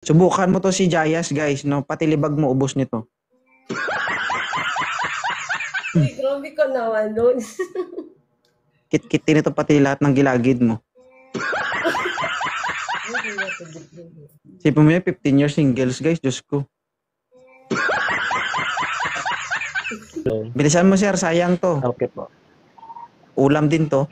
Subukan mo to si Jayas, guys, no? Pati libag mo ubos nito. Uy, grabe ka naman nun. Kit-kitin nito pati lahat ng gilagid mo. Si Pumaya, 15 years singles, guys. Diyos ko. Bilisan mo, sir. Sayang to. Okay po. Ulam din to.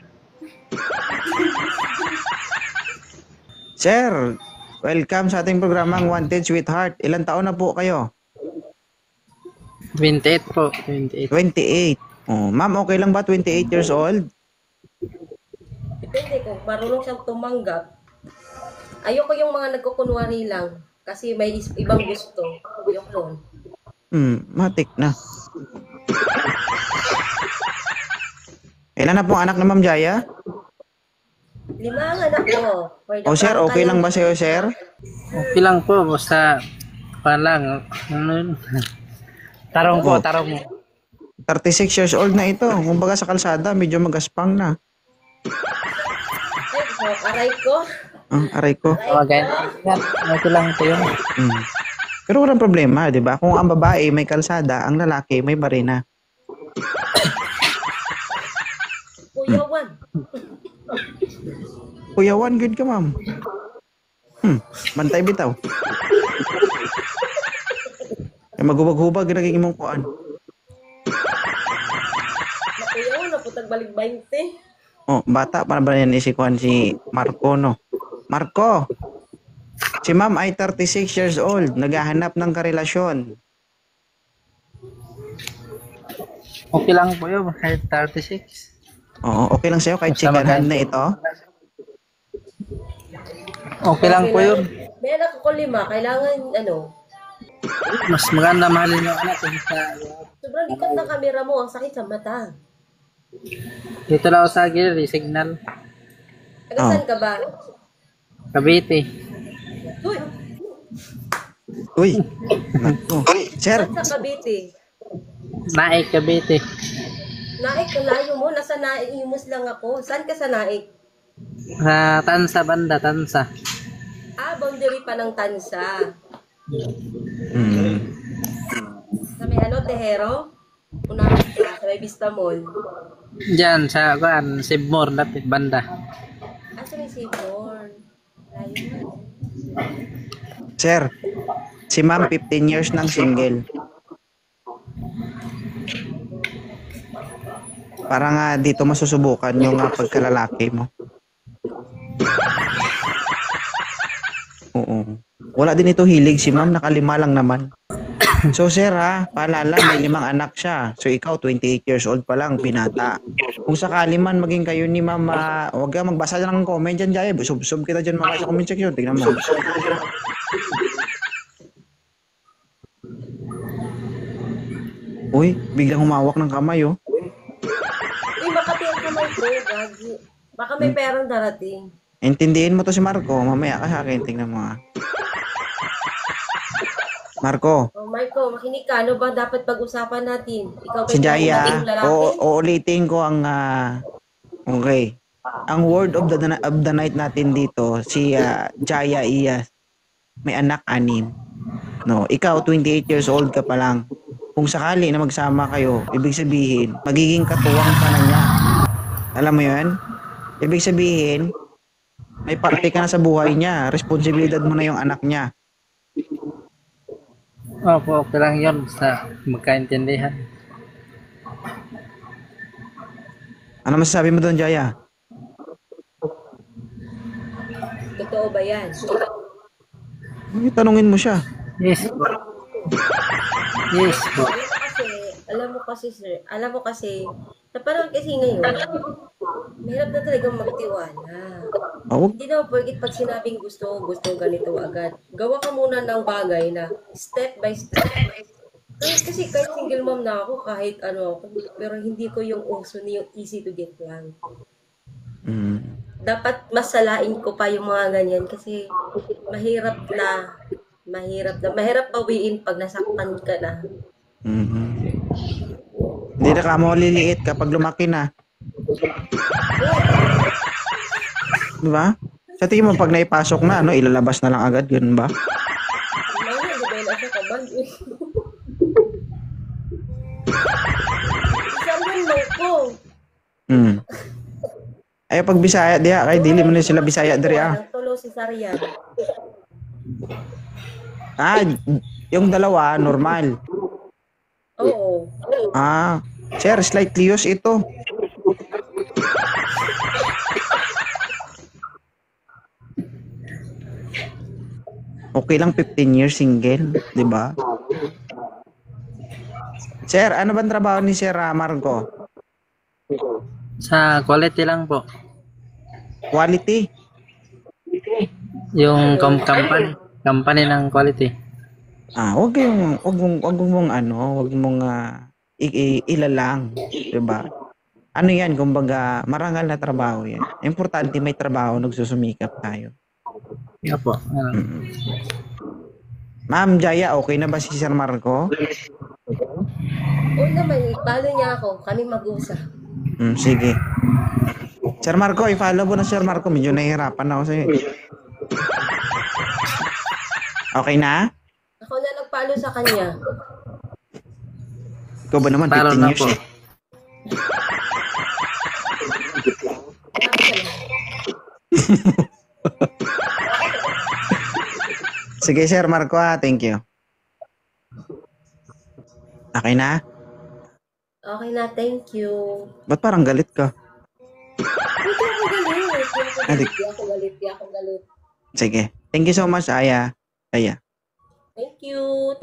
Sir, welcome sa ating programang Wanted Sweetheart. Ilan taon na po kayo? 28 po. 28. 28. Oh, ma'am, okay lang ba 28 years old? Depende kung marunong siyang tumanggap. Ayoko yung mga nagkukunwari lang. Kasi may ibang gusto. Ayoko nun. Matik na. Ilan na pong anak na Ma'am Jaya? 5 ang anak ko. O sir, okay lang ba sa'yo, sir? Okay lang po. Basta palang. Tarong po, tarong mo. 36 years old na ito. Kumbaga sa kalsada, medyo magaspang na. Aray ko. Aray ko. Again. Okay lang po yun. Pero walang problema, di ba? Kung ang babae may kalsada, ang lalaki may barina. Kuya Juan. Kuya Juan, good ka, ma'am. Bantay bitaw. Magubag-hubag, naging imong kuan. Kuya Juan, naputag balik 20. Oh, bata pa na ba yan si Marco, no? Marco! Si ma'am ay 36 years old, naghahanap ng karelasyon. Okay lang po yun. Kahit 36. Oo, okay lang sa'yo kahit chicken hand na ito? Okay lang po yun. May anak ko 5. Kailangan, Mas maganda mahalin yung anak. sobrang likot ng camera mo. Ang sakit sa mata. Dito lang ako sa gilid, signal. Saan ka ba? Cavite. Uy! Sir! Saan sa Cavite? Naik, Cavite. Naik, layo mo. Nasa Naik, Imus lang ako. Saan ka sa Naik? Sa Tansa, banda, Tansa. Boundary pa ng Tansa. Sa may Tejero? Unahan ka, sa may Vista Mall. Diyan, sa Sibmore, dapit, banda. Sa may Seymour. Layo mo. Sir, si ma'am 15 years nang single. Para nga dito masusubukan yung pagkalalaki mo. Oo. Wala din ito hilig si ma'am, nakalima lang naman. So sir paalala, may 5 anak siya. So ikaw 28 years old pa lang, binata. Kung sakali man maging kayo ni ma'am, huwag ka magbasa ng comment dyan, Jaya. Sub-sub kita dyan mga sa comment section. Tignan mo. Uy, biglang humawak ng kamay, oh. Uy, makati ang kamay ko, gagi. Baka may perang darating. Intindihin mo to si Marco. Mamaya ka sa akin. Tingnan mo, Marco. Marco, makinig ka. Ano ba dapat pag-usapan natin? Ikaw ba Si Jaya, yung lalaki? uulitin ko ang okay. Ang word of the night natin dito, si Jaya Iyas. May anak 6. No, ikaw 28 years old ka pa lang. Kung sakali na magsama kayo, ibig sabihin, magiging katuwang ka na niya. Alam mo 'yun? Ibig sabihin, may parte ka na sa buhay niya. Responsibilidad mo na yung anak niya. Opo, okay lang yun sa magkaintindihan. Ano masasabi mo doon, Jaya? Totoo ba yan? Tanungin mo siya. Yes po. Yes po. Alam mo kasi, sa panahon kasi ngayon, mahirap na talagang magtiwala. Hindi naman porkit pag sinabing gusto ganito agad. Gawa ka muna ng bagay na step by step. Kasi kahit single mom na ako, kahit pero hindi ko yung uso ni yung easy to get lang. Dapat masalain ko pa yung mga ganyan kasi mahirap pawiin pag nasaktan ka na. Hindi na ka mo liliit kapag lumaki na. Diba? Sa tingin mo pag naipasok na, ilalabas na lang agad, ganun ba? na siya kabag. Isang man ko. Ay pag Bisaya diha kay dili man sila Bisaya diri Ang tulo si Sarian. Yung dalawa normal. Oo. Sir, slightly used ito. Okay lang 15 years single, di ba? Sir, ano bang trabaho ni Sir Marco? Sa quality lang po. Quality? Yung company ng quality. Wag mong ilalang, 'di ba? Ano 'yan, kumbaga, marangal na trabaho 'yan. Importante may trabaho, nagsusumikap tayo. Yeah po. Ma'am Jaya, okay na ba si Sir Marco? Oo naman, follow niya ako. Kami mag-usap. Sige. Sir Marco, i-follow mo na Sir Marco. Medyo nahihirapan ako sa'yo. Okay na? Ako na nag-follow sa kanya. Ikaw ba naman, Follow 15 na years po. eh. Sige Sir Marco thank you. Okay na? Okay na, thank you. Ba't parang galit ka? Hindi ako galit. Sige. Thank you so much, Aya. Thank you.